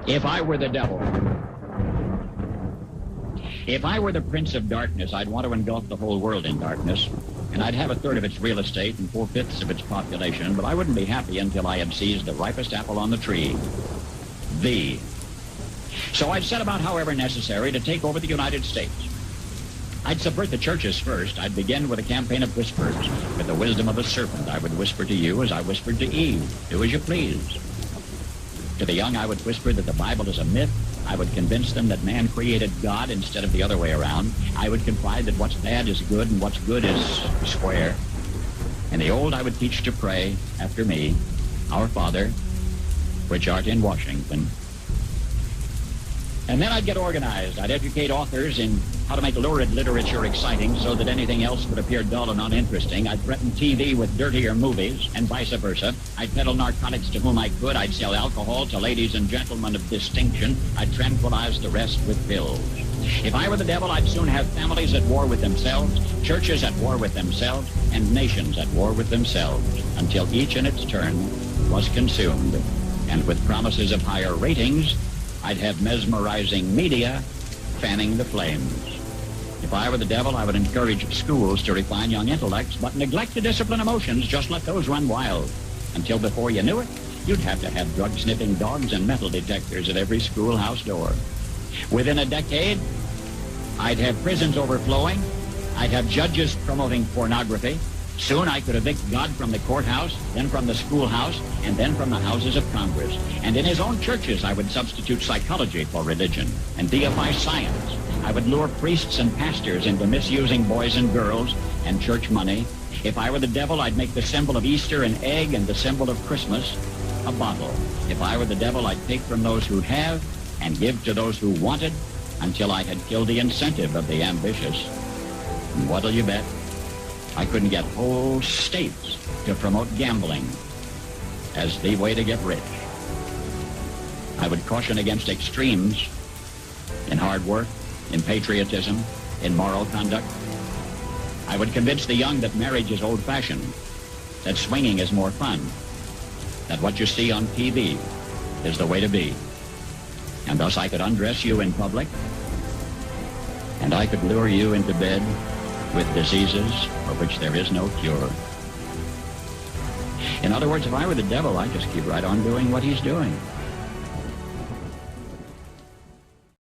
If I were the devil, if I were the prince of darkness, I'd want to engulf the whole world in darkness, and I'd have a third of its real estate and 4/5 of its population, but I wouldn't be happy until I had seized the ripest apple on the tree, thee. So I'd set about, however necessary, to take over the United States. I'd subvert the churches first. I'd begin with a campaign of whispers. With the wisdom of a serpent, I would whisper to you as I whispered to Eve, do as you please. To the young, I would whisper that the Bible is a myth. I would convince them that man created God instead of the other way around. I would confide that what's bad is good and what's good is square. And the old, I would teach to pray after me, Our Father, which art in Washington. And then I'd get organized. I'd educate authors in how to make lurid literature exciting so that anything else would appear dull and uninteresting. I'd threaten TV with dirtier movies and vice versa. I'd peddle narcotics to whom I could. I'd sell alcohol to ladies and gentlemen of distinction. I'd tranquilize the rest with pills. If I were the devil, I'd soon have families at war with themselves, churches at war with themselves, and nations at war with themselves, until each in its turn was consumed. And with promises of higher ratings, I'd have mesmerizing media fanning the flames. If I were the devil, I would encourage schools to refine young intellects, but neglect to discipline emotions. Just let those run wild. Until before you knew it, you'd have to have drug-sniffing dogs and metal detectors at every schoolhouse door. Within a decade, I'd have prisons overflowing. I'd have judges promoting pornography. Soon I could evict God from the courthouse, then from the schoolhouse, and then from the houses of Congress. And in his own churches, I would substitute psychology for religion and deify science. I would lure priests and pastors into misusing boys and girls and church money. If I were the devil, I'd make the symbol of Easter an egg and the symbol of Christmas a bottle. If I were the devil, I'd take from those who have and give to those who wanted until I had killed the incentive of the ambitious. And what'll you bet? I couldn't get whole states to promote gambling as the way to get rich. I would caution against extremes in hard work, in patriotism, in moral conduct. I would convince the young that marriage is old-fashioned, that swinging is more fun, that what you see on TV is the way to be. And thus I could undress you in public, and I could lure you into bed with diseases for which there is no cure. In other words, if I were the devil, I'd just keep right on doing what he's doing.